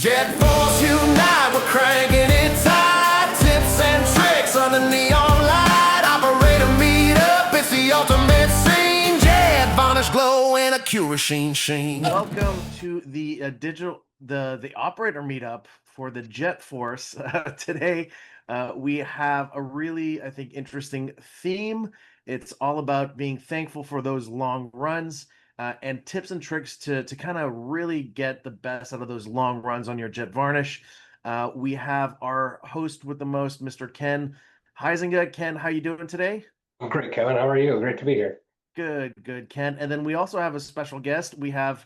JETfornish unite, we're cranking it tight. Tips and tricks on the neon light. Operator Meetup, it's the ultimate scene. JETvarnish glow and a Curasheen sheen. Welcome to the the Operator Meetup for the JETfornish. Today, we have a really, I think, interesting theme. It's all about being thankful for those long runs. And tips and tricks to kind of really get the best out of those long runs on your JETvarnish. We have our host with the most, Mr. Ken Huizinga. Ken, how you doing today? I'm great, Kevin. How are you? Great to be here. Good, Ken. And then we also have a special guest. We have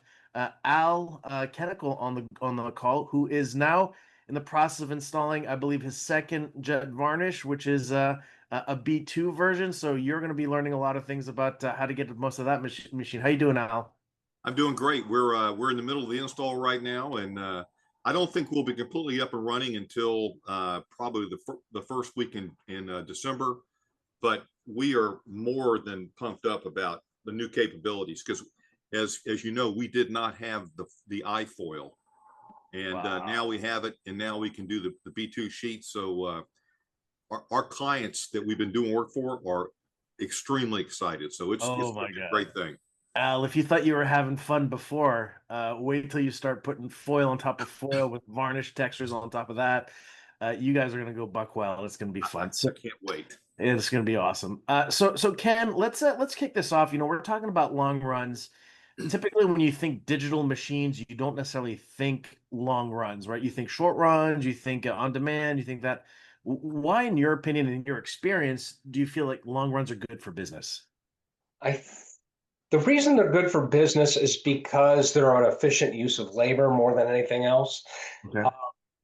Al Kenical on the call, who is now in the process of installing, I believe, his second JETvarnish, which is a B2 version. So you're going to be learning a lot of things about how to get the most of that machine. How you doing, Al? I'm doing great. We're in the middle of the install right now, and I don't think we'll be completely up and running until probably the first week in December. But we are more than pumped up about the new capabilities because, as you know, we did not have the iFoil, and Wow. now we have it, and now we can do the B2 sheets. So our clients that we've been doing work for are extremely excited. So it's Oh gonna my be a God. great thing. Al, if you thought you were having fun before, wait till you start putting foil on top of foil with varnish textures on top of that. You guys are going to go buck wild. It's going to be fun. I can't wait. It's going to be awesome. So Ken, let's kick this off. You know, we're talking about long runs. Typically, when you think digital machines, you don't necessarily think long runs, right? You think short runs, you think on demand, you think that. Why, in your opinion and in your experience, do you feel like long runs are good for business? The reason they're good for business is because they're an efficient use of labor more than anything else. Okay.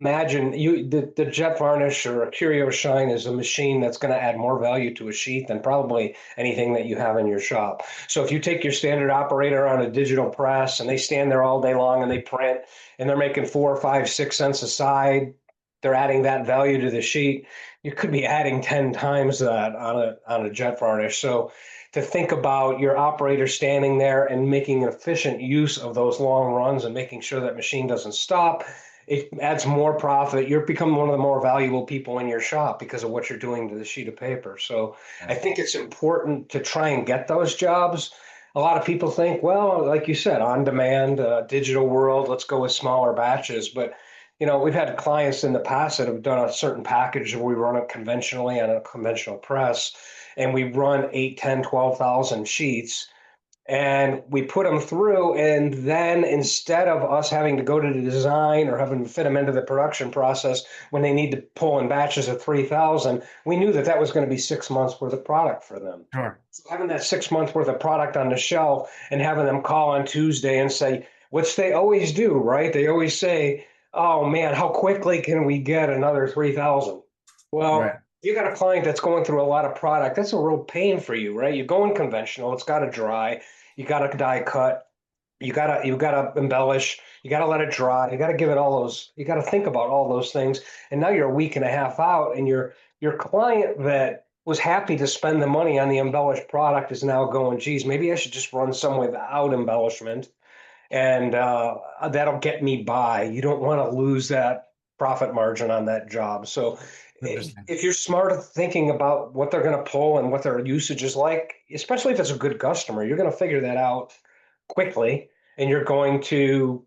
Imagine the JETvarnish or a Curio Shine is a machine that's going to add more value to a sheet than probably anything that you have in your shop. So if you take your standard operator on a digital press and they stand there all day long and they print and they're making 4 or 5, 6 cents a side, they're adding that value to the sheet. You could be adding 10 times that on a JETvarnish. So to think about your operator standing there and making an efficient use of those long runs and making sure that machine doesn't stop, it adds more profit. You're becoming one of the more valuable people in your shop because of what you're doing to the sheet of paper. So I think it's important to try and get those jobs. A lot of people think, well, like you said, on demand, digital world, let's go with smaller batches. But you know, we've had clients in the past that have done a certain package where we run it conventionally on a conventional press, and we run 8, 10, 12,000 sheets, and we put them through. And then instead of us having to go to the design or having to fit them into the production process when they need to pull in batches of 3,000, we knew that that was going to be 6 months worth of product for them. Sure. So having that 6 months worth of product on the shelf and having them call on Tuesday and say, which they always do, right? They always say, oh man, how quickly can we get another 3,000? Well, Right. you got a client that's going through a lot of product. That's a real pain for you, right? You're going conventional. It's got to dry. You got to die cut. You gotta embellish. You gotta let it dry. You gotta give it all those. You gotta think about all those things. And now you're a week and a half out, and your client that was happy to spend the money on the embellished product is now going, geez, maybe I should just run some without embellishment, and that'll get me by. You don't want to lose that profit margin on that job. So Interesting. if you're smart at thinking about what they're going to pull and what their usage is like, especially if it's a good customer, you're going to figure that out quickly, and you're going to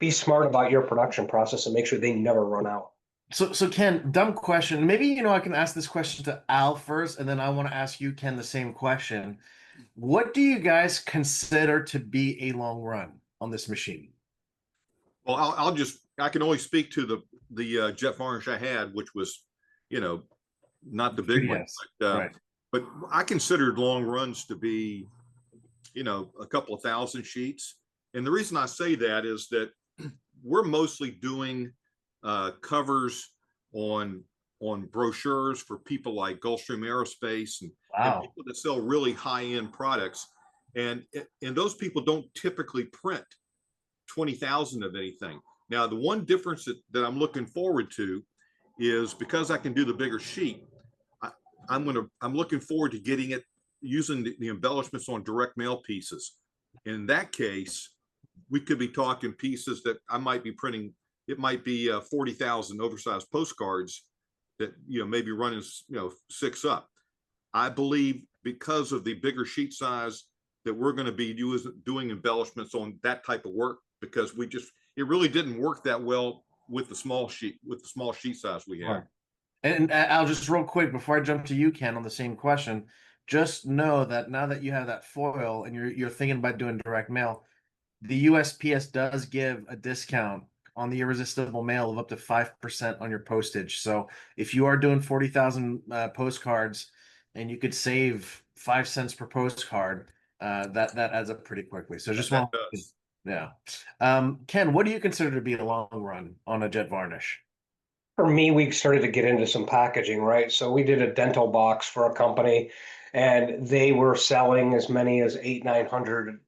be smart about your production process and make sure they never run out. So Ken, dumb question. Maybe, you know, I can ask this question to Al first, and then I want to ask you, Ken, the same question. What do you guys consider to be a long run on this machine? Well, I can only speak to the JETvarnish I had, which was, you know, not the big one, Yes. but, Right. but I considered long runs to be, you know, a couple of thousand sheets. And the reason I say that is that we're mostly doing covers on brochures for people like Gulfstream Aerospace and Wow. people that sell really high-end products. And those people don't typically print 20,000 of anything. Now, the one difference that I'm looking forward to is because I can do the bigger sheet, I'm looking forward to getting it using the embellishments on direct mail pieces. In that case, we could be talking pieces that I might be printing, it might be 40,000 oversized postcards that, maybe running, 6 up. I believe because of the bigger sheet size that we're going to be doing embellishments on that type of work, because it really didn't work that well with the small sheet size we have. Right. And I'll just real quick before I jump to you, Ken, on the same question, just know that now that you have that foil and you're thinking about doing direct mail, the USPS does give a discount on the irresistible mail of up to 5% on your postage. So if you are doing 40,000 postcards and you could save 5 cents per postcard, that adds up pretty quickly. So just That want, does. yeah. Ken, what do you consider to be a long run on a jet varnish? For me, we started to get into some packaging, right? So we did a dental box for a company, and they were selling as many as 900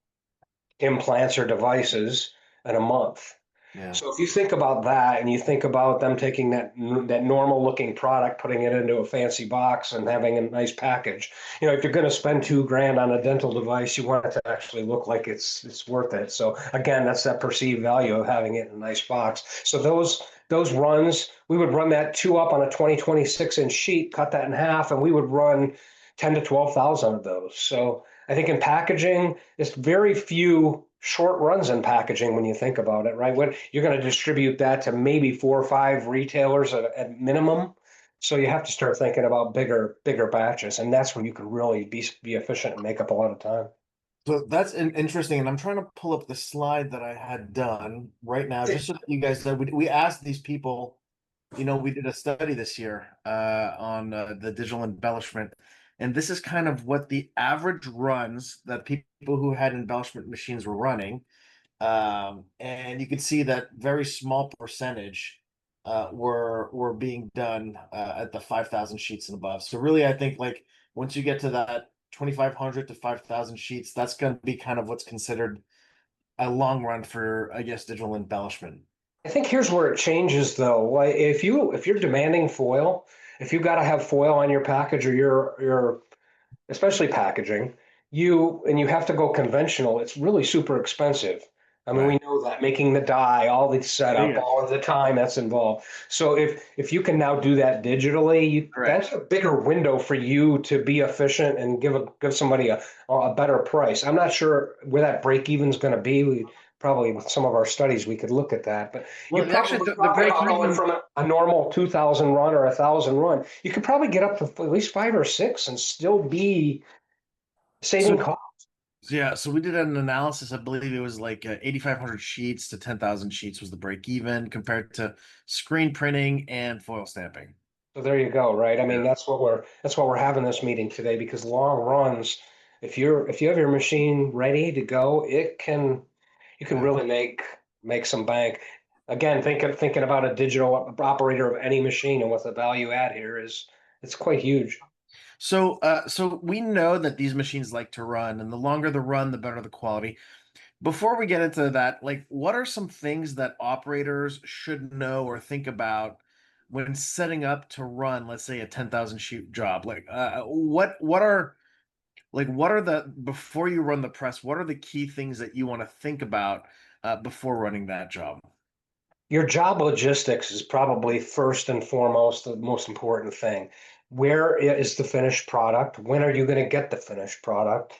implants or devices in a month. Yeah. So if you think about that and you think about them taking that normal looking product, putting it into a fancy box and having a nice package, if you're going to spend $2,000 on a dental device, you want it to actually look like it's worth it. So again, that's that perceived value of having it in a nice box. So those runs, we would run that 2 up on a 26-inch sheet, cut that in half, and we would run 10 to 12,000 of those. So I think in packaging, it's very few short runs in packaging when you think about it, right? When you're going to distribute that to maybe 4 or 5 retailers at minimum. So you have to start thinking about bigger batches, and that's when you can really be efficient and make up a lot of time. So that's interesting, and I'm trying to pull up the slide that I had done right now, just so that you guys know. We asked these people, we did a study this year on the digital embellishment, and this is kind of what the average runs that people who had embellishment machines were running, and you can see that very small percentage were being done at the 5,000 sheets and above. So really, I think like once you get to that 2,500 to 5,000 sheets, that's going to be kind of what's considered a long run for, I guess, digital embellishment. I think here's where it changes though. Like if you're demanding foil, if you've got to have foil on your package or your especially packaging, you have to go conventional, it's really super expensive. I mean, we Right. know that making the die, all the setup, Yeah. all of the time that's involved. So if you can now do that digitally, Correct. that's a bigger window for you to be efficient and give somebody a better price. I'm not sure where that break even is going to be. We probably with some of our studies we could look at that, but Well, you're probably actually, the talking break about going even. from a normal 2,000 run or 1,000 run. You could probably get up to at least 5 or 6 and still be saving So costs. yeah, so we did an analysis. I believe it was like 8,500 sheets to 10,000 sheets was the break even compared to screen printing and foil stamping. So there you go, right? I mean, Yeah. that's what we're having this meeting today because long runs, if you have your machine ready to go, you can Yeah. really make some bank. Again, thinking about a digital operator of any machine and what the value add here is, it's quite huge. So we know that these machines like to run, and the longer the run, the better the quality. Before we get into that, like, what are some things that operators should know or think about when setting up to run, let's say, a 10,000 sheet job? Like, what are the before you run the press? What are the key things that you want to think about before running that job? Your job logistics is probably first and foremost the most important thing. Where is the finished product? When are you going to get the finished product?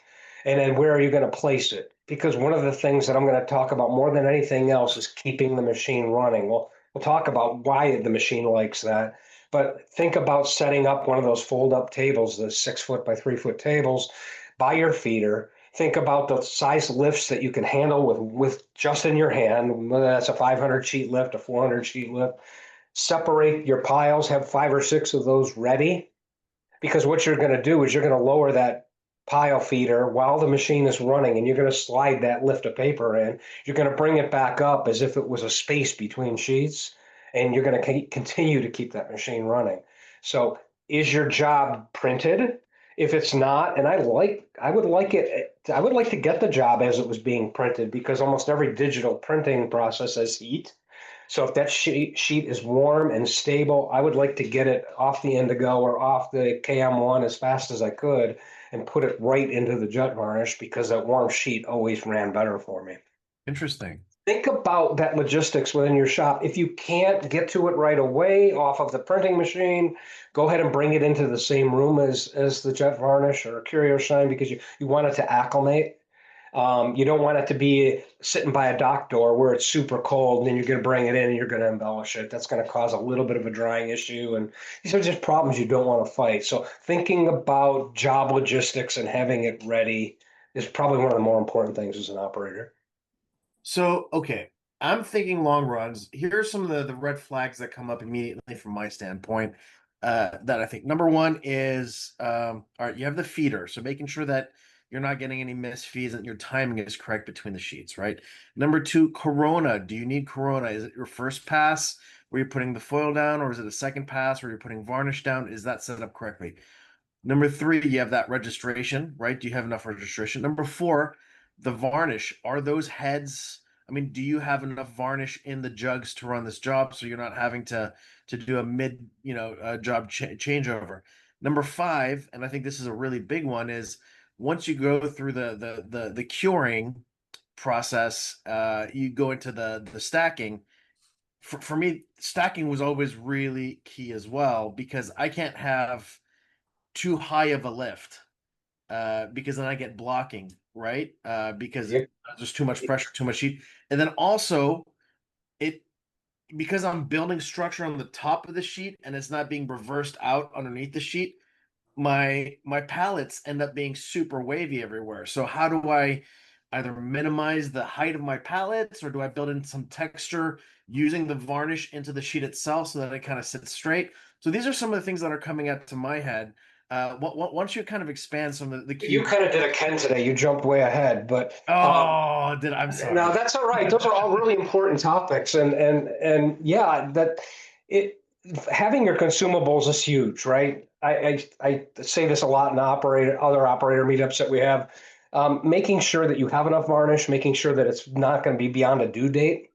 And then where are you going to place it? Because one of the things that I'm going to talk about more than anything else is keeping the machine running. We'll talk about why the machine likes that. But think about setting up one of those fold up tables, the 6 foot by 3 foot tables by your feeder. Think about the size lifts that you can handle with just in your hand, whether that's a 500 sheet lift, a 400 sheet lift. Separate your piles, have 5 or 6 of those ready, because what you're going to do is you're going to lower that pile feeder while the machine is running, and you're going to slide that lift of paper in. You're going to bring it back up as if it was a space between sheets, and you're going to continue to keep that machine running. So is your job printed? If it's not, and I would like to get the job as it was being printed, because almost every digital printing process has heat. So if that sheet is warm and stable, I would like to get it off the Indigo or off the KM1 as fast as I could and put it right into the jet varnish, because that warm sheet always ran better for me. Interesting. think about that logistics within your shop. If you can't get to it right away off of the printing machine, go ahead and bring it into the same room as the jet varnish or Curio Shine because you want it to acclimate. You don't want it to be sitting by a dock door where it's super cold and then you're going to bring it in and you're going to embellish it. That's going to cause a little bit of a drying issue. And these are just problems you don't want to fight. So thinking about job logistics and having it ready is probably one of the more important things as an operator. So, okay, I'm thinking long runs. Here are some of the red flags that come up immediately from my standpoint. That I think number one is all right, you have the feeder, so making sure that you're not getting any missed feeds and your timing is correct between the sheets, right? Number two, Corona. Do you need Corona? Is it your first pass where you're putting the foil down, or is it a second pass where you're putting varnish down? Is that set up correctly? Number three, you have that registration, right? Do you have enough registration? Number four, the varnish. Are those heads? I mean, do you have enough varnish in the jugs to run this job so you're not having to do a mid, job changeover? Number five, and I think this is a really big one, is once you go through the curing process, you go into the stacking. For me, stacking was always really key as well because I can't have too high of a lift because then I get blocking, right? Because Yeah. there's too much pressure, too much heat. And then also it because I'm building structure on the top of the sheet and it's not being reversed out underneath the sheet, my pallets end up being super wavy everywhere. So how do I either minimize the height of my pallets or do I build in some texture using the varnish into the sheet itself so that it kind of sits straight? So these are some of the things that are coming up to my head. Once you kind of expand some of the key. You kind of did a Ken today. You jumped way ahead, but I'm sorry. no, that's all right. Those are all really important topics, and yeah, that it having your consumables is huge, right? I say this a lot in other operator meetups that we have. Making sure that you have enough varnish, making sure that it's not going to be beyond a due date.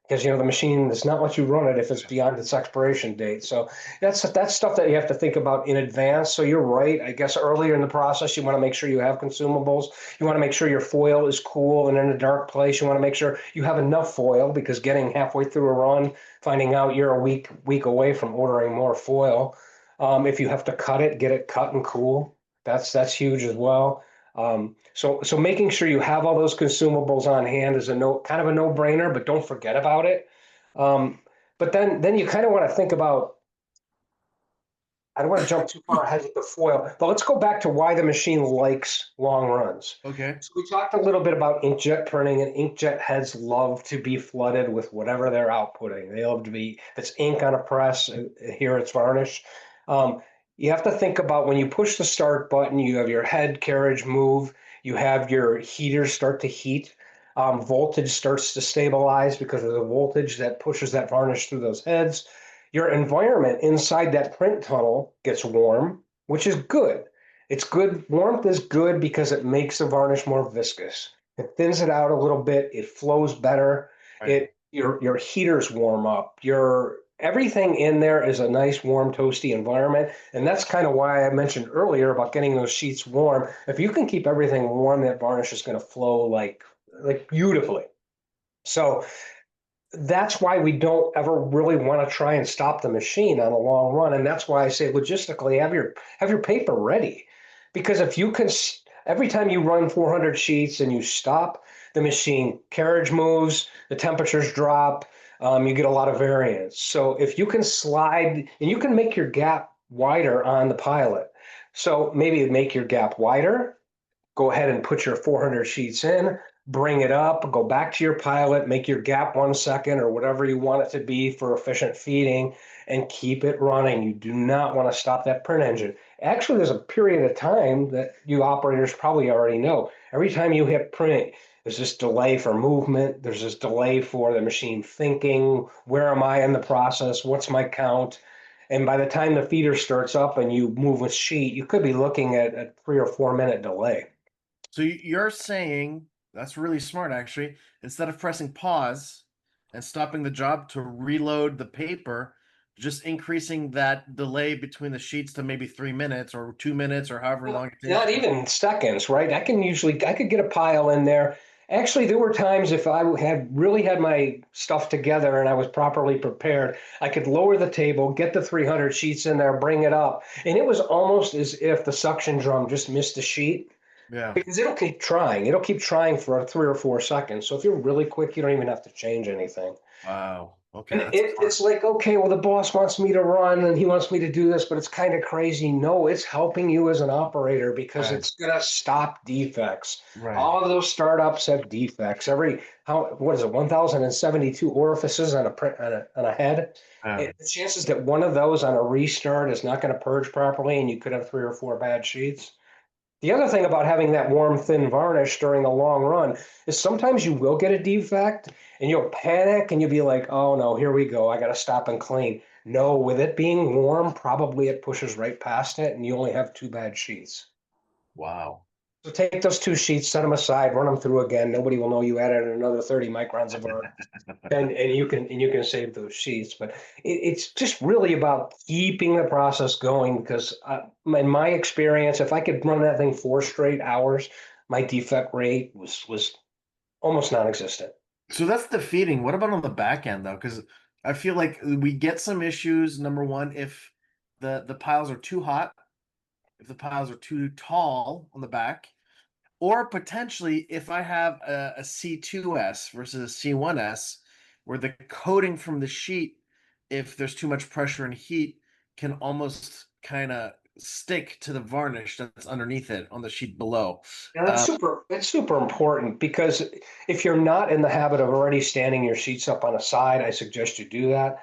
Because the machine does not let you run it if it's beyond its expiration date. So that's stuff that you have to think about in advance. So you're right. I guess earlier in the process, you want to make sure you have consumables. You want to make sure your foil is cool and in a dark place. You want to make sure you have enough foil because getting halfway through a run, finding out you're a week away from ordering more foil. If you have to cut it, get it cut and cool. That's huge as well. So making sure you have all those consumables on hand is kind of a no-brainer, but don't forget about it. But then you kind of want to think about, I don't want to jump too far ahead with the foil, but let's go back to why the machine likes long runs. Okay. So we talked a little bit about inkjet printing, and inkjet heads love to be flooded with whatever they're outputting. They love to be, if it's ink on a press, here it's varnish. You have to think about when you push the start button, you have your head carriage move, you have your heaters start to heat, voltage starts to stabilize because of the voltage that pushes that varnish through those heads. Your environment inside that print tunnel gets warm, which is good. It's good. Warmth is good because it makes the varnish more viscous. It thins it out a little bit. It flows better. Right. Your heaters warm up. Everything in there is a nice, warm, toasty environment. And that's kind of why I mentioned earlier about getting those sheets warm. If you can keep everything warm, that varnish is going to flow like beautifully. So that's why we don't ever really want to try and stop the machine on a long run. And that's why I say logistically, have your paper ready. Because if you can, every time you run 400 sheets and you stop, the machine carriage moves, the temperatures drop, you get a lot of variance. So if you can slide, and you can make your gap wider on the pilot. So maybe make your gap wider, go ahead and put your 400 sheets in, bring it up, go back to your pilot, make your gap 1 second or whatever you want it to be for efficient feeding, and keep it running. You do not want to stop that print engine. Actually, there's a period of time that you operators probably already know. Every time you hit print, there's this delay for movement. There's this delay for the machine thinking, where am I in the process? What's my count? And by the time the feeder starts up and you move with sheet, you could be looking at a 3 or 4 minute delay. So you're saying that's really smart, actually. Instead of pressing pause and stopping the job to reload the paper, just increasing that delay between the sheets to maybe 3 minutes or 2 minutes or however long it takes. Not even seconds, right? I could get a pile in there Actually, there were times if I had really had my stuff together and I was properly prepared, I could lower the table, get the 300 sheets in there, bring it up, and it was almost as if the suction drum just missed a sheet Yeah. because it'll keep trying. It'll keep trying for 3 or 4 seconds. So if you're really quick, you don't even have to change anything. Wow. Okay. And That's smart. it's like, okay, well, the boss wants me to run and he wants me to do this, but it's kind of crazy. No, it's helping you as an operator because Right. it's going to stop defects. Right. All of those startups have defects. What is it, 1,072 orifices on a head? Yeah. The chances that one of those on a restart is not going to purge properly and you could have 3 or 4 bad sheets. The other thing about having that warm, thin varnish during the long run is sometimes you will get a defect and you'll panic and you'll be like, oh no, here we go. I got to stop and clean. No, with it being warm, probably it pushes right past it and you only have 2 bad sheets. Wow. So take those 2 sheets, set them aside, run them through again. Nobody will know you added another 30 microns of varnish, and you can save those sheets. But it's just really about keeping the process going because in my experience, if I could run that thing 4 straight hours, my defect rate was almost non-existent. So that's the feeding. What about on the back end though? Because I feel like we get some issues. Number one, if the piles are too hot, if the piles are too tall on the back, or potentially if I have a C2S versus a C1S, where the coating from the sheet, if there's too much pressure and heat, can almost kind of stick to the varnish that's underneath it on the sheet below. Yeah, it's super important because if you're not in the habit of already standing your sheets up on a side, I suggest you do that.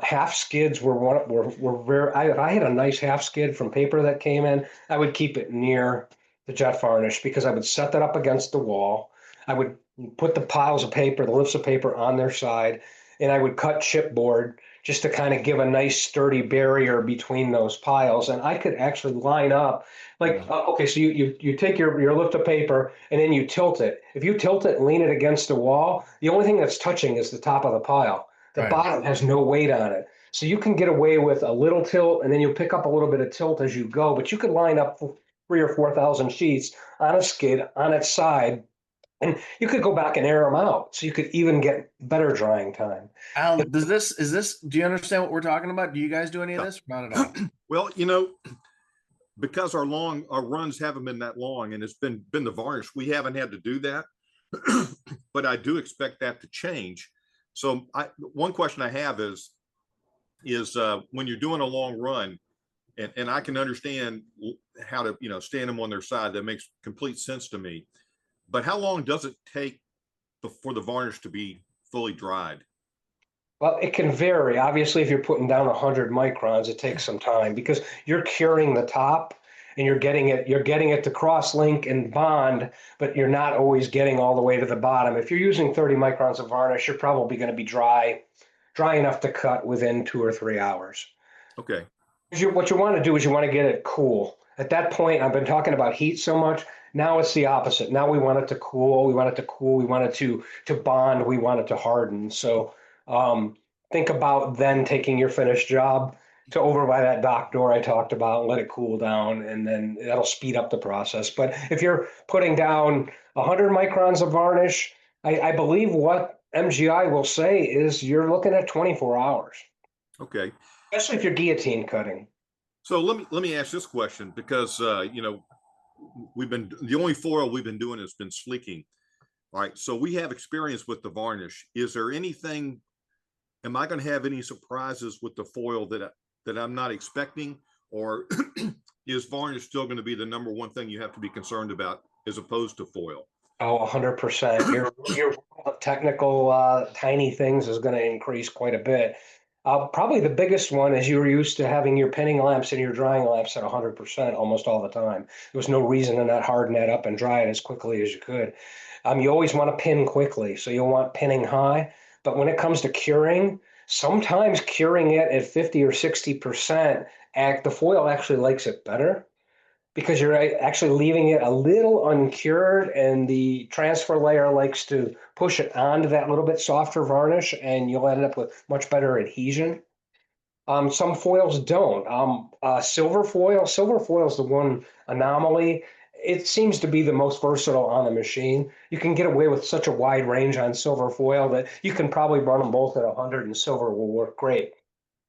Half skids were very. I had a nice half skid from paper that came in. I would keep it near the jet varnish because I would set that up against the wall. I would put the piles of paper, the lifts of paper on their side, and I would cut chipboard just to kind of give a nice sturdy barrier between those piles. And I could actually line up like, okay, so you take your lift of paper and then you tilt it. If you tilt it and lean it against the wall, the only thing that's touching is the top of the pile. The Right. bottom has no weight on it. So you can get away with a little tilt and then you pick up a little bit of tilt as you go, but you could line up 3 or 4,000 sheets on a skid on its side, and you could go back and air them out. So you could even get better drying time. Al, do you understand what we're talking about? Do you guys do any of this? Not at all. Well, because our runs haven't been that long and it's been the varnish, we haven't had to do that. But I do expect that to change. So one question I have is when you're doing a long run, and I can understand how to, stand them on their side. That makes complete sense to me. But how long does it take for the varnish to be fully dried? Well, it can vary. Obviously, if you're putting down 100 microns, it takes some time because you're curing the top and you're getting it to cross link and bond, but you're not always getting all the way to the bottom. If you're using 30 microns of varnish, you're probably going to be dry enough to cut within 2 or 3 hours. Okay. What you want to do is you want to get it cool. At that point, I've been talking about heat so much. Now it's the opposite. Now we want it to cool. We want it to cool. We want it to bond. We want it to harden. So think about then taking your finished job to over by that dock door I talked about and let it cool down, and then that'll speed up the process. But if you're putting down 100 microns of varnish, I believe what MGI will say is you're looking at 24 hours. Okay. Especially if you're guillotine cutting. So let me ask this question because the only foil we've been doing has been sleeking. All right. So we have experience with the varnish. Is there anything? Am I going to have any surprises with the foil that I'm not expecting, or is varnish still going to be the number one thing you have to be concerned about as opposed to foil? Oh, 100%. Your technical tiny things is going to increase quite a bit. Probably the biggest one is you were used to having your pinning lamps and your drying lamps at 100% almost all the time. There was no reason to not harden that up and dry it as quickly as you could. You always want to pin quickly, so you'll want pinning high. But when it comes to curing, sometimes curing it at 50 or 60%, the foil actually likes it better because you're actually leaving it a little uncured, and the transfer layer likes to push it onto that little bit softer varnish, and you'll end up with much better adhesion. Some foils don't. Silver foil is the one anomaly. it seems to be the most versatile on the machine. You can get away with such a wide range on silver foil that you can probably run them both at 100, and silver will work great.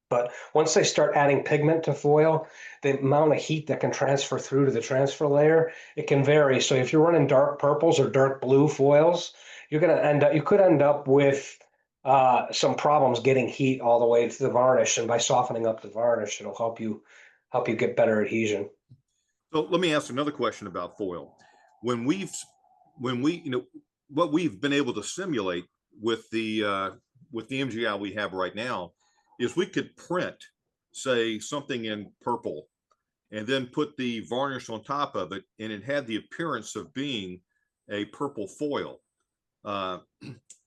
But once they start adding pigment to foil, the amount of heat that can transfer through to the transfer layer, it can vary. So if you're running dark purples or dark blue foils, you could end up with some problems getting heat all the way to the varnish. And by softening up the varnish, it'll help you get better adhesion. So let me ask another question about foil. When we, what we've been able to simulate with the MGI we have right now is we could print, say, something in purple and then put the varnish on top of it, and it had the appearance of being a purple foil.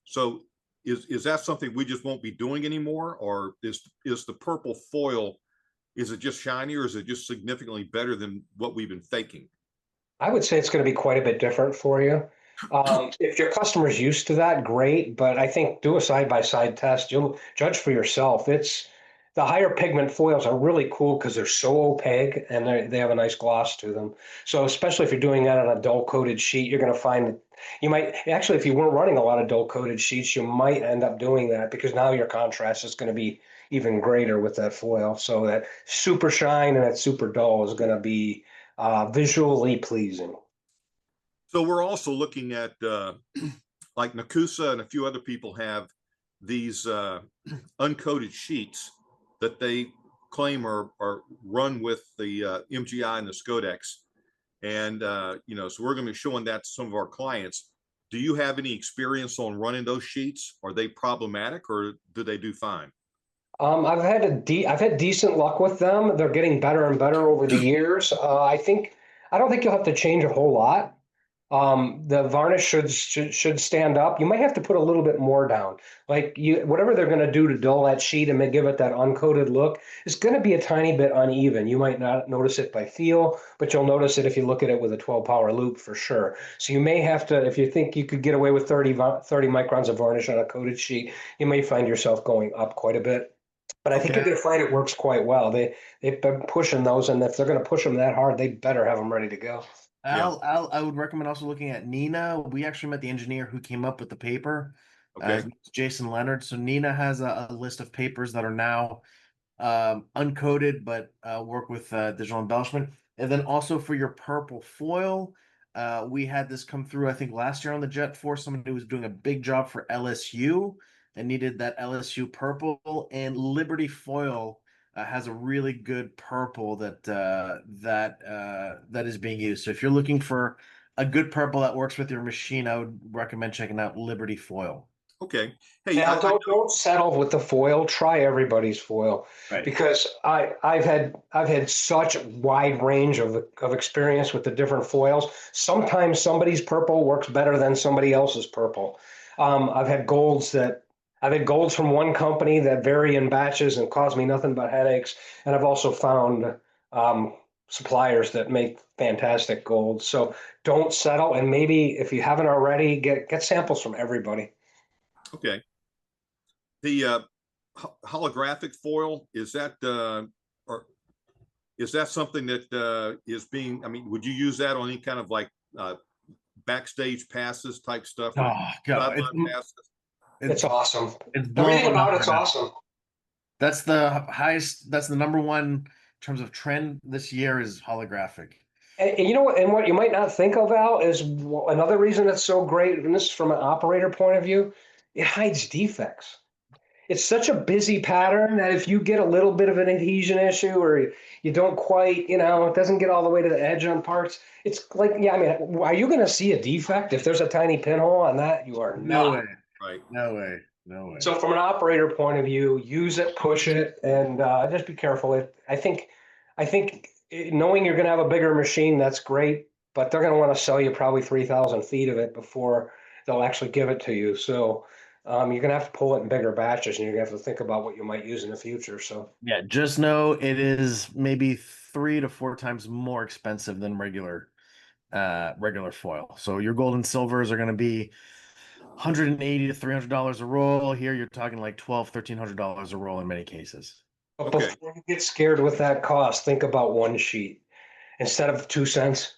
So is that something we just won't be doing anymore? Or is the purple foil, is it just shiny, or is it just significantly better than what we've been faking? I would say it's going to be quite a bit different for you. If your customer's used to that, great. But I think do a side-by-side test. You'll judge for yourself. The higher pigment foils are really cool because they're so opaque and they have a nice gloss to them. So especially if you're doing that on a dull coated sheet, you're going to find you might actually, if you weren't running a lot of dull coated sheets, you might end up doing that because now your contrast is going to be even greater with that foil. So that super shine and that super dull is going to be visually pleasing. So we're also looking at like Nakusa and a few other people have these uncoated sheets that they claim are run with the MGI and the Scodex. And, so we're going to be showing that to some of our clients. Do you have any experience on running those sheets? Are they problematic, or do they do fine? I've had decent luck with them. They're getting better and better over the years. I don't think you'll have to change a whole lot. The varnish should stand up. You might have to put a little bit more down. Like whatever they're going to do to dull that sheet and give it that uncoated look is going to be a tiny bit uneven. You might not notice it by feel, but you'll notice it if you look at it with a 12-power loop for sure. So you may have to, if you think you could get away with 30 microns of varnish on a coated sheet, you may find yourself going up quite a bit. But I think you're going to find it works quite well. They've been pushing those, and if they're going to push them that hard, they better have them ready to go. I would recommend also looking at Nina. We actually met the engineer who came up with the paper. Okay. Jason Leonard. So Nina has a list of papers that are now uncoated, but work with digital embellishment. And then also for your purple foil, we had this come through, I think, last year on the Jet Force. Someone who was doing a big job for LSU and needed that LSU purple, and Liberty Foil has a really good purple that is being used. So if you're looking for a good purple that works with your machine, I would recommend checking out Liberty Foil. Okay. Hey, Yeah, don't settle with the foil. Try everybody's foil, Right. Because I've had such a wide range of experience with the different foils. Sometimes somebody's purple works better than somebody else's purple. I've had golds from one company that vary in batches and cause me nothing but headaches. And I've also found suppliers that make fantastic golds. So don't settle. And maybe if you haven't already, get samples from everybody. Okay. The holographic foil, is that something that is being, I mean, would you use that on any kind of like backstage passes type stuff? Oh, God. It's awesome. It's Everything blowing about up it's right now. awesome. That's the highest. That's the number one in terms of trend this year is holographic. And you know what? And what you might not think of, Al, is another reason it's so great. And this is from an operator point of view. It hides defects. It's such a busy pattern that if you get a little bit of an adhesion issue, or you don't quite, it doesn't get all the way to the edge on parts. It's like, yeah, I mean, are you going to see a defect if there's a tiny pinhole on that? You are No not. way. Right. No way. No way. So from an operator point of view, use it, push it, and just be careful. I think knowing you're going to have a bigger machine, that's great, but they're going to want to sell you probably 3,000 feet of it before they'll actually give it to you. So you're going to have to pull it in bigger batches, and you're going to have to think about what you might use in the future. So yeah, just know it is maybe 3 to 4 times more expensive than regular foil. So your gold and silvers are going to be $180 to $300 a roll. Here you're talking like $1,200-$1,300 a roll in many cases. but Okay. before you get scared with that cost, think about one sheet instead of 2 cents.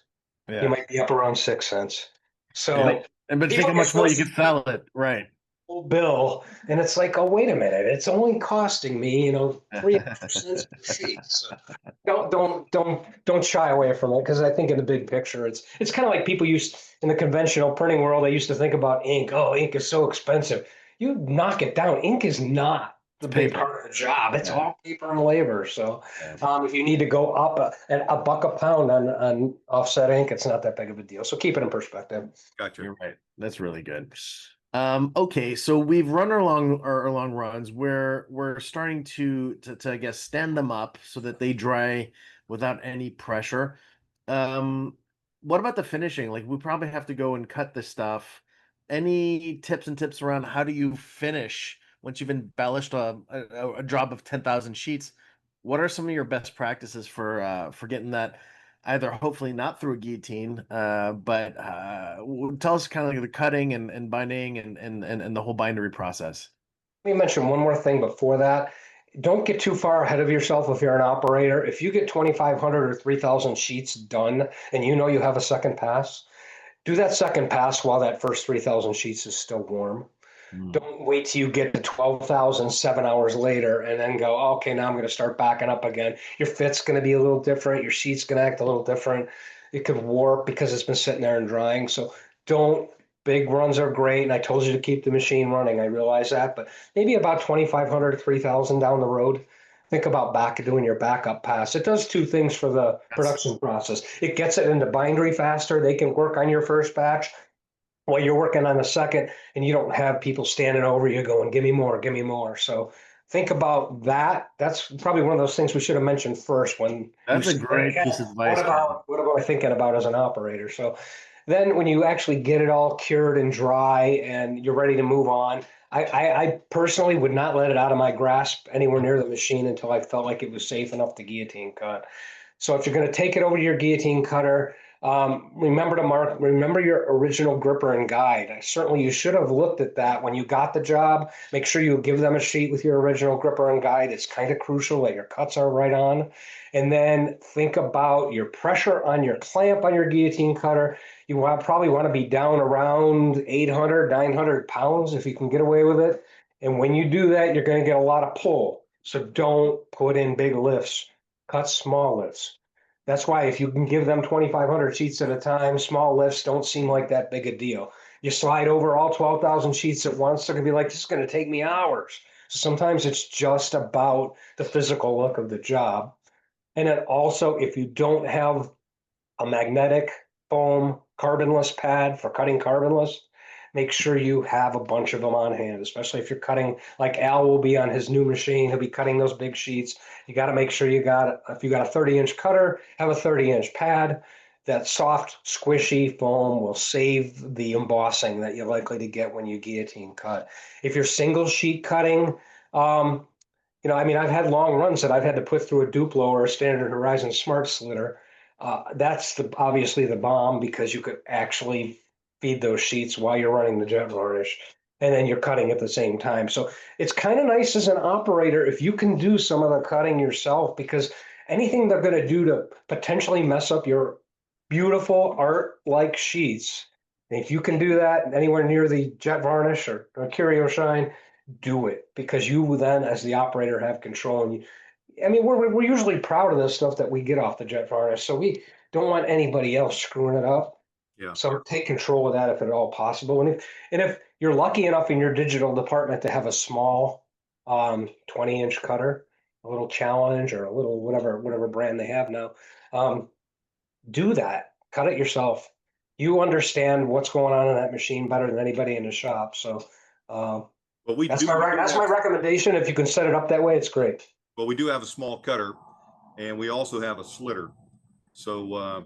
You Yeah. might be up around 6 cents. So But think people how get much so more you could sell it. Right. full bill, and it's like, oh, wait a minute, it's only costing me, 3 cents per sheet. So don't shy away from it, because I think in the big picture, it's kind of like people used in the conventional printing world. They used to think about ink. Oh, ink is so expensive. You knock it down. Ink is not the It's big paper. part of the job. It's Yeah. all paper and labor. So Yeah. if you need to go up a buck a pound on offset ink, it's not that big of a deal. So keep it in perspective. Gotcha. You're right. That's really good. Okay, so we've run our long runs. We're starting to I guess stand them up so that they dry without any pressure. What about the finishing? Like we probably have to go and cut this stuff. Any tips and tips around how do you finish once you've embellished a job of 10,000 sheets? What are some of your best practices for getting that either hopefully not through a guillotine, but tell us kind of like the cutting and binding and the whole bindery process. Let me mention one more thing before that. Don't get too far ahead of yourself if you're an operator. If you get 2,500 or 3,000 sheets done and you know you have a second pass, do that second pass while that first 3,000 sheets is still warm. Mm. Don't wait till you get to 12,000 7 hours later and then go, "Oh, okay, now I'm going to start backing up again." Your fit's going to be a little different. Your sheet's going to act a little different. It could warp because it's been sitting there and drying. So don't, big runs are great. And I told you to keep the machine running. I realize that, but maybe about 2,500, 3,000 down the road, think about doing your backup pass. It does two things for the production process. It gets it into bindery faster. They can work on your first batch while you're working on the second, and you don't have people standing over you going, "Give me more, give me more." So think about that. That's probably one of those things we should have mentioned first when you That's a say, great "Hey, piece of advice, Kevin. what am I thinking about as an operator?" So then when you actually get it all cured and dry and you're ready to move on, I personally would not let it out of my grasp anywhere near the machine until I felt like it was safe enough to guillotine cut. So if you're going to take it over to your guillotine cutter, remember your original gripper and guide. Certainly, you should have looked at that when you got the job. Make sure you give them a sheet with your original gripper and guide. It's kind of crucial that your cuts are right on. And then think about your pressure on your clamp on your guillotine cutter. You probably want to be down around 800, 900 pounds if you can get away with it. And when you do that, you're going to get a lot of pull. So don't put in big lifts. Cut small lifts. That's why if you can give them 2,500 sheets at a time, small lifts don't seem like that big a deal. You slide over all 12,000 sheets at once, they're going to be like, "This is going to take me hours." So sometimes it's just about the physical look of the job. And then also, if you don't have a magnetic foam carbonless pad for cutting carbonless, make sure you have a bunch of them on hand, especially if you're cutting like Al will be on his new machine. He'll be cutting those big sheets. You got to make sure if you got a 30-inch cutter, have a 30-inch pad. That soft, squishy foam will save the embossing that you're likely to get when you guillotine cut. If you're single sheet cutting, I've had long runs that I've had to put through a Duplo or a Standard Horizon Smart Slitter. That's obviously the bomb, because you could actually feed those sheets while you're running the JETvarnish, and then you're cutting at the same time. So it's kind of nice as an operator if you can do some of the cutting yourself, because anything they're going to do to potentially mess up your beautiful art-like sheets, if you can do that anywhere near the JETvarnish or Curio Shine, do it, because you then, as the operator, have control. And we're usually proud of the stuff that we get off the JETvarnish, so we don't want anybody else screwing it up. Yeah. So take control of that if at all possible. And if you're lucky enough in your digital department to have a small 20-inch cutter, a little Challenge or a little whatever brand they have now, do that. Cut it yourself. You understand what's going on in that machine better than anybody in the shop. So Well, we that's do. my recommendation. If you can set it up that way, it's great. Well, we do have a small cutter, and we also have a slitter. So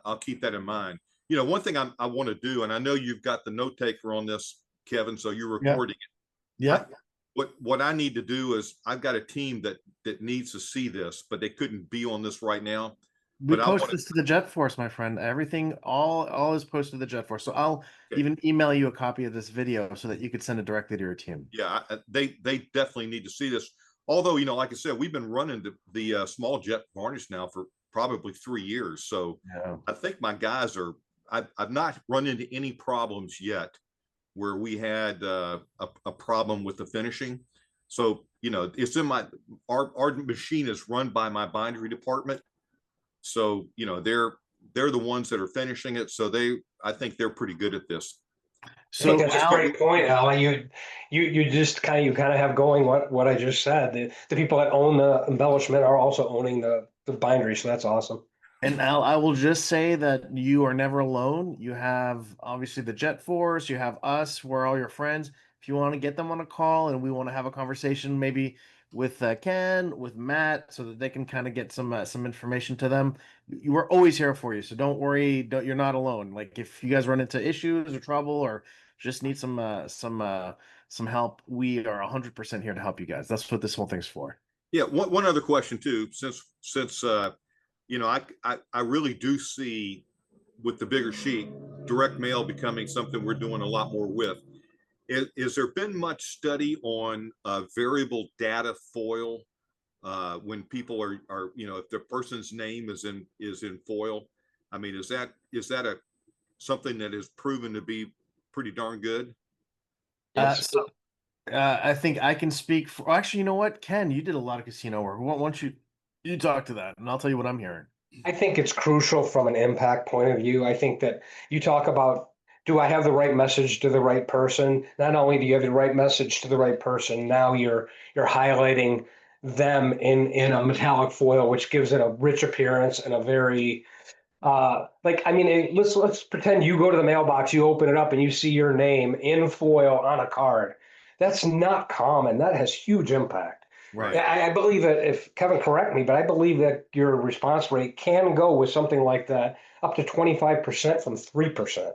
I'll keep that in mind. One thing I want to do, and I know you've got the note taker on this, Kevin, so you're recording it. Yeah. What I need to do is I've got a team that needs to see this, but they couldn't be on this right now. We But post this to the JetForce, my friend. Everything, all is posted to the JetForce. So I'll even email you a copy of this video so that you could send it directly to your team. Yeah, they definitely need to see this. Although, like I said, we've been running the small JETvarnish now for probably 3 years. So Yeah. I think my guys are, I've not run into any problems yet where we had a problem with the finishing. So, you know, it's in our machine is run by my bindery department. So, you know, they're the ones that are finishing it. So I think they're pretty good at this. I So think that's a Al, great point, Al. You just kind of have going what I just said. The people that own the embellishment are also owning the bindery, so that's awesome. and Al, I will just say that you are never alone. You have obviously the Jet Force, you have us, we're all your friends. If you want to get them on a call and we want to have a conversation, maybe with Ken, with Matt, so that they can kind of get some information to them. You We're always here for you, so don't worry. You're not alone. Like if you guys run into issues or trouble or just need some help, we are 100% here to help you guys. That's what this whole thing's for. Yeah. One other question too, since you know, I really do see with the bigger sheet, direct mail becoming something we're doing a lot more with. Is there been much study on variable data foil when people are, you know, if the person's name is in foil? I mean, is that something that is proven to be pretty darn good? Yes. So I think I can speak for. Actually, you know what, Ken, you did a lot of casino work. Why don't you talk to that, and I'll tell you what I'm hearing. I think it's crucial from an impact point of view. I think that you talk about, do I have the right message to the right person? Not only do you have the right message to the right person, now you're highlighting them in a metallic foil, which gives it a rich appearance and a very like, I mean, let's pretend you go to the mailbox, you open it up, and you see your name in foil on a card. That's not common. That has huge impact. Right. Yeah, I believe that, if Kevin correct me, but I believe that your response rate can go with something like that up to 25% from 3%.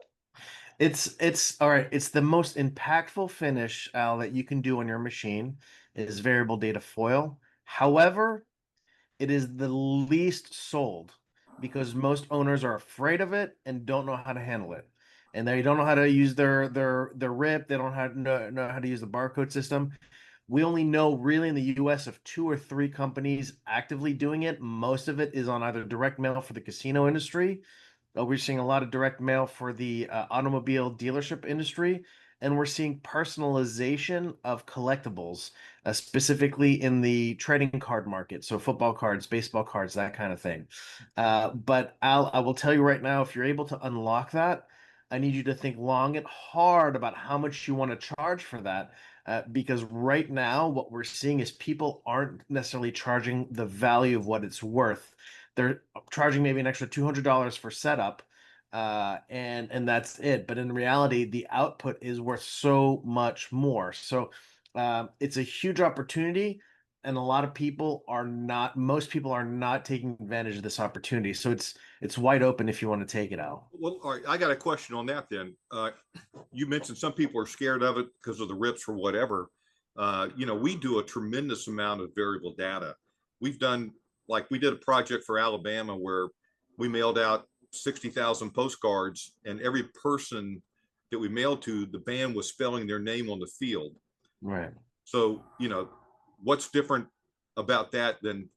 It's all right. It's the most impactful finish, Al, that you can do on your machine is variable data foil. However, it is the least sold because most owners are afraid of it and don't know how to handle it. And they don't know how to use their RIP. They don't know how to use the barcode system. We only know really in the US of 2 or 3 companies actively doing it. Most of it is on either direct mail for the casino industry. We're seeing a lot of direct mail for the automobile dealership industry. And we're seeing personalization of collectibles, specifically in the trading card market. So football cards, baseball cards, that kind of thing. But I will tell you right now, if you're able to unlock that, I need you to think long and hard about how much you want to charge for that. Because right now, what we're seeing is people aren't necessarily charging the value of what it's worth. They're charging maybe an extra $200 for setup, and that's it. But in reality, the output is worth so much more. So it's a huge opportunity, and a lot of people are not. Most people are not taking advantage of this opportunity. So it's wide open if you want to take it out. Well, all right, I got a question on that then. You mentioned some people are scared of it because of the rips or whatever. You know, we do a tremendous amount of variable data. We've done, like, we did a project for Alabama where we mailed out 60,000 postcards, and every person that we mailed to, the band was spelling their name on the field. Right. So, you know, what's different about that than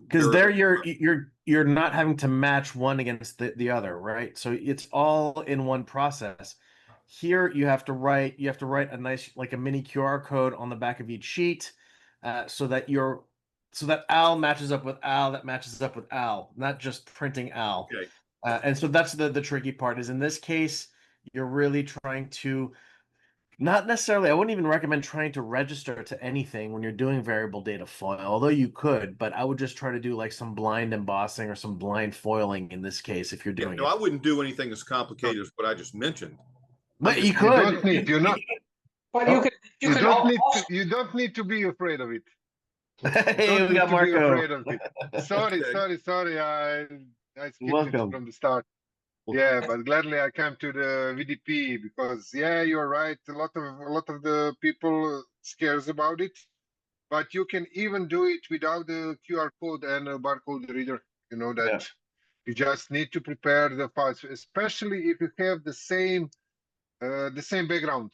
because there you're not having to match one against the other, right? So it's all in one process. Here you have to write a nice, like a mini QR code on the back of each sheet, so that Al matches up with Al, that matches up with Al, not just printing Al. Okay. And so that's the tricky part, is in this case you're really trying to, not necessarily, I wouldn't even recommend trying to register to anything when you're doing variable data foil, although you could, but I would just try to do like some blind embossing or some blind foiling in this case if you're doing no, I wouldn't do anything as complicated as what I just mentioned. But you You could. don't need. You're not. But Oh, you could also, You don't need to be afraid of it. Hey, Don't we need got to be Marco. afraid of it. Sorry. I skipped it Welcome. from the start. Yeah, but gladly I came to the VDP because, yeah, you're right. A lot of the people scares about it, but you can even do it without the QR code and a barcode reader. You know that. Yeah. You just need to prepare the files, especially if you have the same background.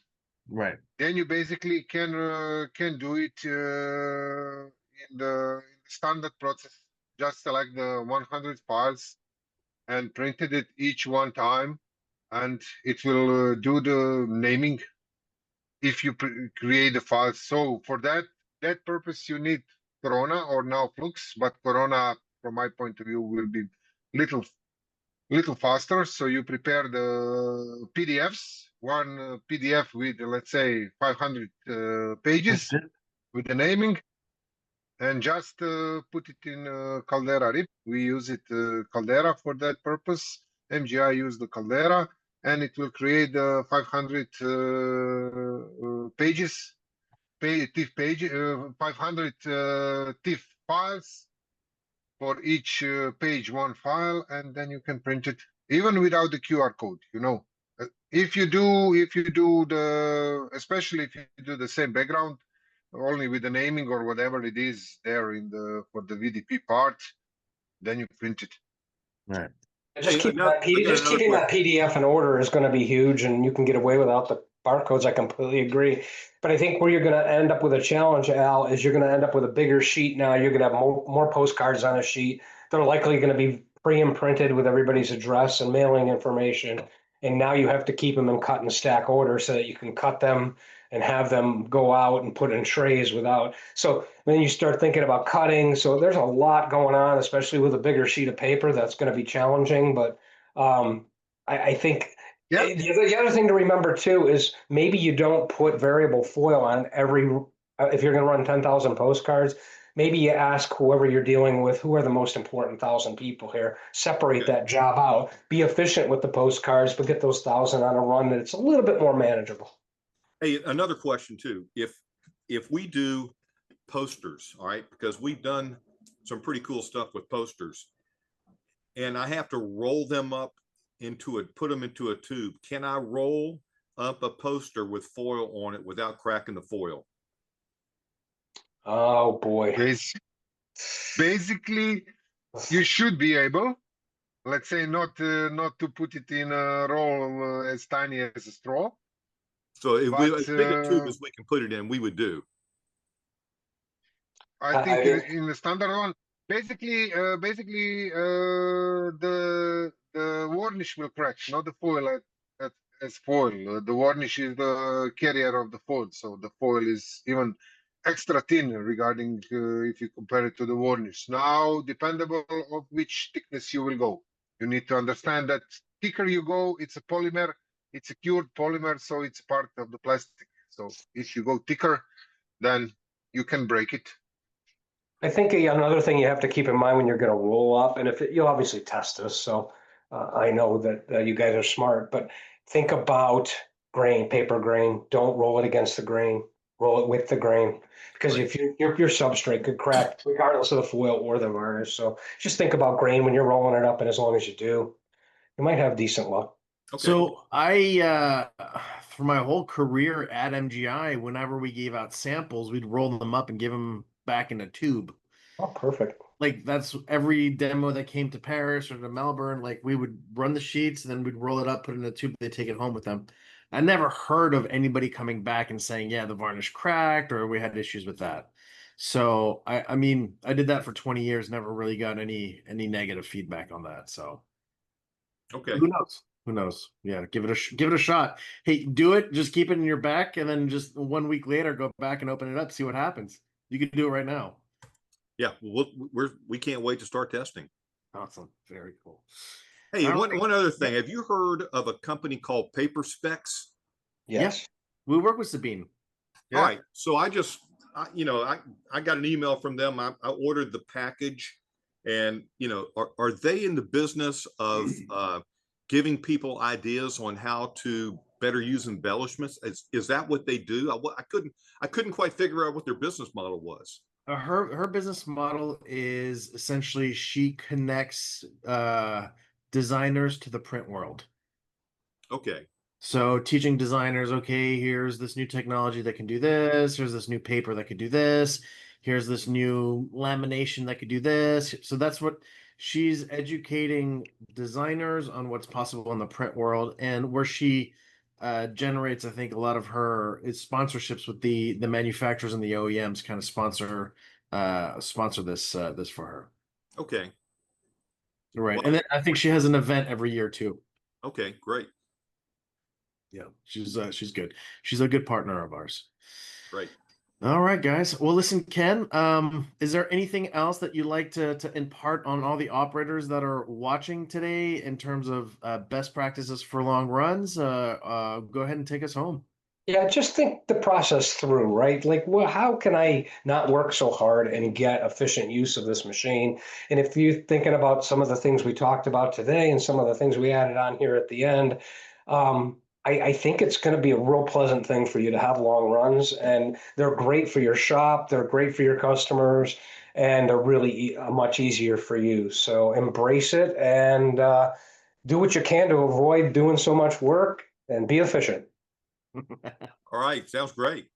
Right. Then you basically can do it in the standard process. just select the 100 files and printed it each one time, and it will do the naming if you create the files. So for that purpose, you need Corona or now Flux, but Corona, from my point of view, will be little faster. So you prepare the PDFs, one PDF with, let's say, 500 pages with the naming, and just put it in Caldera RIP. We use it Caldera for that purpose. MGI use the Caldera, and it will create 500 pages, TIFF page, 500 TIFF files. For each page, one file, and then you can print it even without the QR code. You know, if you do especially if you do the same background, only with the naming or whatever it is there in the for the VDP part, then you print it. Right. Just Hey, keeping another- that PD, just another keeping that question. PDF in order is going to be huge, and you can get away without the barcodes. I completely agree. But I think where you're going to end up with a challenge, Al, is you're going to end up with a bigger sheet now. You're going to have more postcards on a sheet. They're likely going to be pre-imprinted with everybody's address and mailing information. And now you have to keep them in cut and stack order so that you can cut them and have them go out and put in trays without. So then you start thinking about cutting. So there's a lot going on, especially with a bigger sheet of paper. That's going to be challenging. But I think Yeah. the other thing to remember too is maybe you don't put variable foil on every, if you're going to run 10,000 postcards, maybe you ask whoever you're dealing with, who are the most important 1,000 people here, separate Okay. that job out, be efficient with the postcards, but get those 1,000 on a run that's a little bit more manageable. Hey, another question too. If we do posters, all right, because we've done some pretty cool stuff with posters, and I have to roll them up put them into a tube. Can I roll up a poster with foil on it without cracking the foil? Oh boy. Basically, you should be able. Let's say not to put it in a roll as tiny as a straw. So if we, But as big a tube as we can put it in, we would do. I think in the standard one, basically, the varnish will crack, not the foil as foil. The varnish is the carrier of the foil, so the foil is even extra thin regarding if you compare it to the varnish. Now, dependable of which thickness you will go. You need to understand that thicker you go, it's a polymer, it's a cured polymer, so it's part of the plastic. So if you go thicker, then you can break it. I think another thing you have to keep in mind when you're going to roll up, and you'll obviously test this, so I know that you guys are smart, but think about paper grain. Don't roll it against the grain. Roll it with the grain, because Right. if your substrate could crack regardless of the foil or the varnish. So just think about grain when you're rolling it up, and as long as you do, you might have decent luck. Okay. So I, for my whole career at MGI, whenever we gave out samples, we'd roll them up and give them back in a tube. Oh, perfect. Like that's every demo that came to Paris or to Melbourne. Like we would run the sheets, and then we'd roll it up, put it in a tube, they take it home with them. I never heard of anybody coming back and saying, "Yeah, the varnish cracked," or we had issues with that. So I mean, I did that for 20 years, never really got any negative feedback on that. So Okay. who knows? Who knows? Yeah, give it a shot. Hey, do it. Just keep it in your back, and then just 1 week later, go back and open it up, see what happens. You can do it right now. Yeah, we can't wait to start testing. Awesome, very cool. Hey, All one right. one other thing. Have you heard of a company called Paper Specs? Yes. We work with Sabine. All right. So I got an email from them. I ordered the package, and are they in the business of giving people ideas on how to better use embellishments? Is that what they do? I couldn't quite figure out what their business model was. Her business model is essentially she connects designers to the print world. Okay. So teaching designers, okay, here's this new technology that can do this. Here's this new paper that could do this. Here's this new lamination that could do this. So that's what she's educating designers on what's possible in the print world, and where she generates, I think, a lot of her sponsorships with the manufacturers and the OEMs kind of sponsor this for her. Okay. Right. Well- And then I think she has an event every year too. Okay, great. Yeah, she's good. She's a good partner of ours. Great. All right, guys. Well, listen, Ken, is there anything else that you'd like to impart on all the operators that are watching today in terms of best practices for long runs? Go ahead and take us home. Yeah, just think the process through, right? Like, well, how can I not work so hard and get efficient use of this machine? And if you're thinking about some of the things we talked about today and some of the things we added on here at the end, I think it's going to be a real pleasant thing for you to have long runs, and they're great for your shop, they're great for your customers, and they're really much easier for you. So embrace it and do what you can to avoid doing so much work and be efficient. All right, sounds great.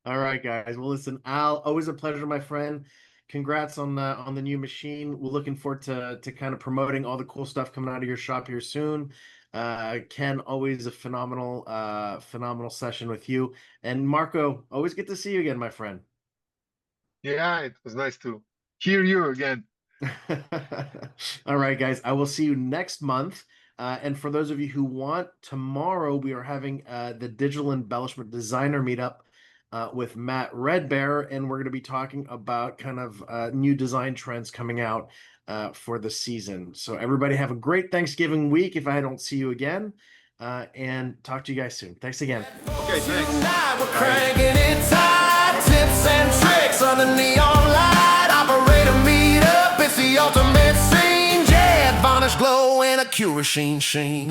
All right, guys. Well, listen, Al, always a pleasure, my friend. Congrats on the new machine. We're looking forward to kind of promoting all the cool stuff coming out of your shop here soon. Ken, always a phenomenal session with you. And Marco, always good to see you again, my friend. Yeah, it was nice to hear you again. All right, guys. I will see you next month. And for those of you who want, tomorrow we are having the Digital Embellishment Designer Meetup with Matt Redbear, and we're going to be talking about kind of new design trends coming out for the season. So everybody have a great Thanksgiving week if I don't see you again, and talk to you guys soon. Thanks again. Okay, thanks. Tonight we're cranking it tight. Tips and tricks on the neon light. Operator Meetup, it's the ultimate scene. JETvarnish glow and a Curachine sheen.